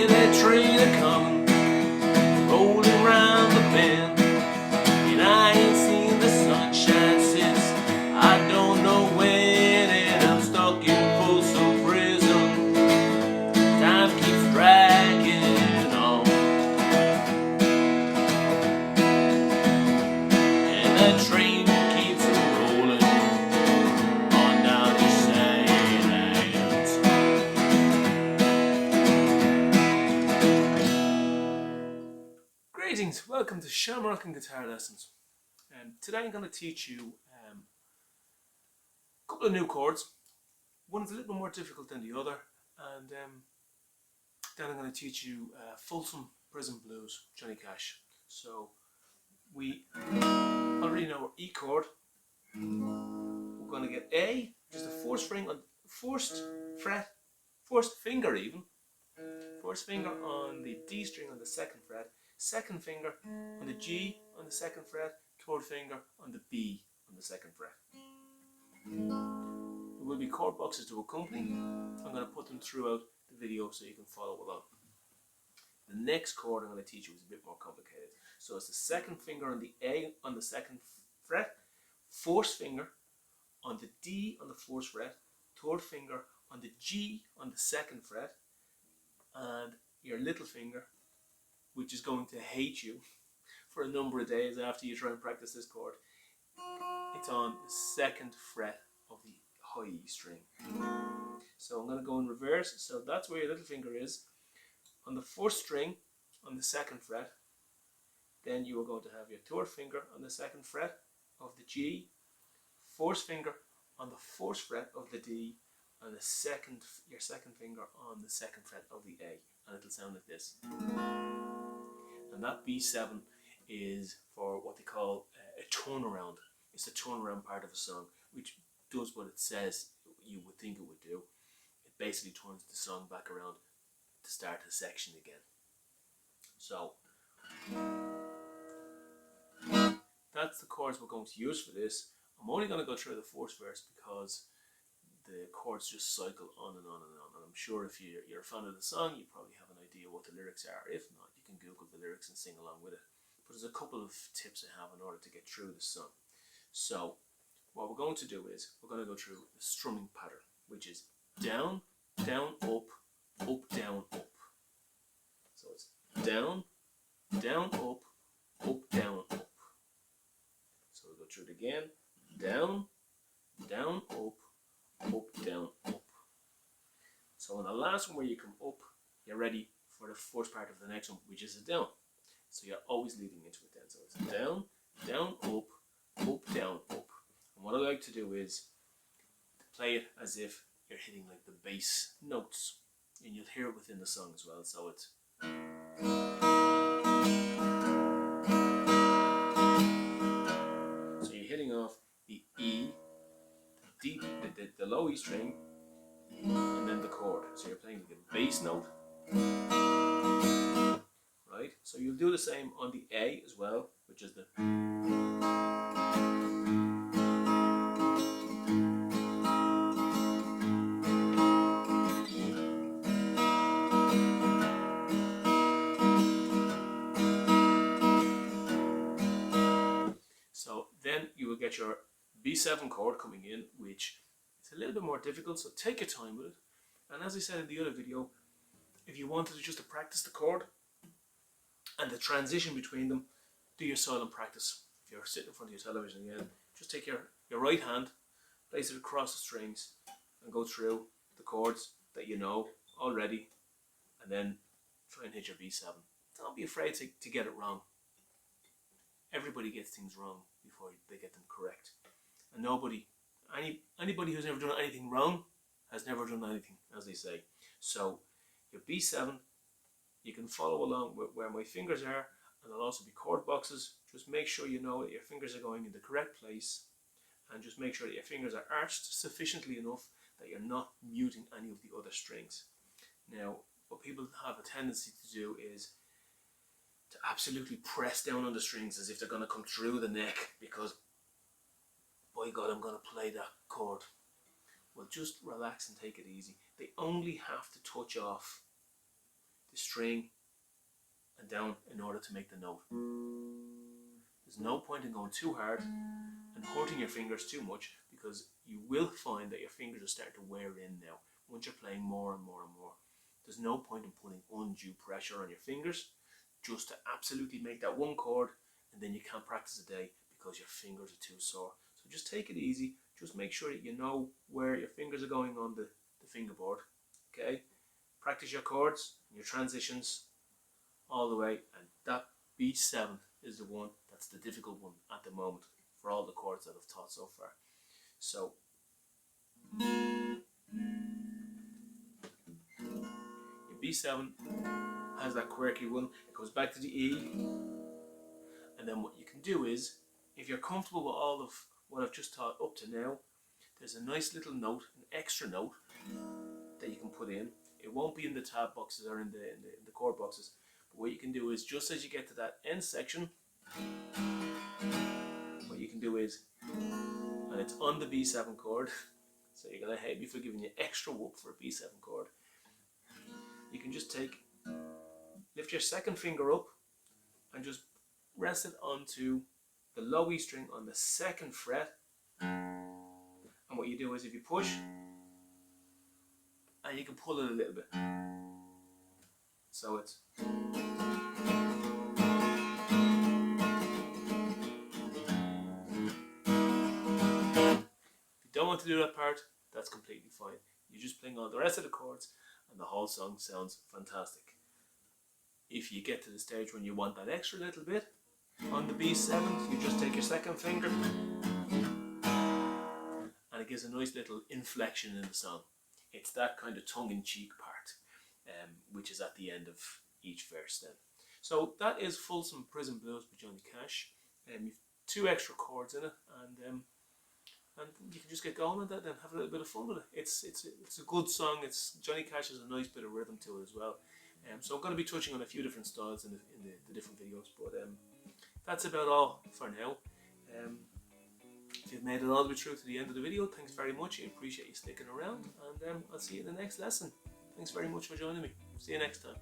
hear that train a-comin', rolling round the bend, and I ain't seen the sunshine since I don't know when, and I'm stuck in Folsom prison. Time keeps dragging on, and that train keeps rolling on down to St. Anne's. Greetings, welcome to Shamrockin Guitar Lessons. Today I'm going to teach you a couple of new chords. One is a little more difficult than the other, and then I'm going to teach you Folsom Prison Blues, Johnny Cash. So we already know our E chord. We're going to get A, just a fourth string on first fret, first finger even. First finger on the D string on the second fret, second finger on the G on the second fret, third finger on the B on the second fret. There will be chord boxes to accompany. I'm going to put them throughout the video so you can follow along. The next chord I'm going to teach you is a bit more complicated. So it's the second finger on the A on the second fret, fourth finger on the D on the fourth fret, third finger on the G on the second fret, and your little finger, which is going to hate you for a number of days after you try and practice this chord. It's on the second fret of the high E string. So I'm going to go in reverse. So that's where your little finger is. On the first string on the second fret, then you are going to have your third finger on the second fret of the G, fourth finger on the fourth fret of the D, and your second finger on the second fret of the A, and it'll sound like this. And that B7 is for what they call a turnaround. It's the turnaround part of a song, which does what it says you would think it would do. It basically turns the song back around to start the section again. So that's the chords we're going to use for this. I'm only going to go through the first verse because the chords just cycle on and on and on. And I'm sure if you're a fan of the song, you probably have an idea what the lyrics are. If not, you can Google the lyrics and sing along with it. But there's a couple of tips I have in order to get through the song. So what we're going to do is we're going to go through the strumming pattern, which is down, down, up, up, down, up. So it's down, down, up, down, up. So we'll go through it again. Down, down, up, down, up. So on the last one where you come up, you're ready for the first part of the next one, which is a down. So you're always leading into it then. So it's down, down, up, down, up. And what I like to do is to play it as if you're hitting like the bass notes, and you'll hear it within the song as well. So it's so you're hitting off the E, the low E string, and then the chord. So you're playing the bass note, right? So you'll do the same on the A as well, which is the. So then you will get your B7 chord coming in, which is a little bit more difficult, so take your time with it. And as I said in the other video, if you wanted to just to practice the chord and the transition between them, do your silent practice. If you're sitting in front of your television again, just take your right hand, place it across the strings, and go through the chords that you know already, and then try and hit your B7. Don't be afraid to get it wrong. Everybody gets things wrong before they get them correct. And anybody who's never done anything wrong has never done anything, as they say. So your B7, you can follow along with where my fingers are, and there'll also be chord boxes. Just make sure you know that your fingers are going in the correct place, and just make sure that your fingers are arched sufficiently enough that you're not muting any of the other strings. Now, what people have a tendency to do is to absolutely press down on the strings as if they're going to come through the neck, because by God, I'm going to play that chord. Well, just relax and take it easy. They only have to touch off the string and down in order to make the note. There's no point in going too hard and hurting your fingers too much, because you will find that your fingers are starting to wear in now once you're playing more and more and more. There's no point in putting undue pressure on your fingers just to absolutely make that one chord, and then you can't practice a day because your fingers are too sore. So just take it easy. Just make sure that you know where your fingers are going on the fingerboard. Okay? Practice your chords and your transitions all the way, and that B7 is the one that's the difficult one at the moment for all the chords that I've taught so far. So your B7 has that quirky one. It goes back to the E, and then what you can do is, if you're comfortable with all of what I've just taught up to now, there's a nice little note, an extra note that you can put in. It won't be in the tab boxes or in the chord boxes, but what you can do is, just as you get to that end section, what you can do is, and it's on the B7 chord, so you're going to hate me for giving you extra whoop for a B7 chord, you can just lift your second finger up and just rest it onto the low E string on the second fret, and what you do is, if you push, and you can pull it a little bit, so it's, don't want to do that part, that's completely fine. You're just playing all the rest of the chords and the whole song sounds fantastic. If you get to the stage when you want that extra little bit on the B7, you just take your second finger and it gives a nice little inflection in the song. It's that kind of tongue-in-cheek part, which is at the end of each verse then. So that is Folsom Prison Blues by Johnny Cash. You've 2 extra chords in it, and you can just get going with that and have a little bit of fun with it. It's a good song. Johnny Cash has a nice bit of rhythm to it as well. So I'm going to be touching on a few different styles in the different videos, but that's about all for now. If you've made it all the way through to the end of the video, thanks very much. I appreciate you sticking around, and I'll see you in the next lesson. Thanks very much for joining me. See you next time.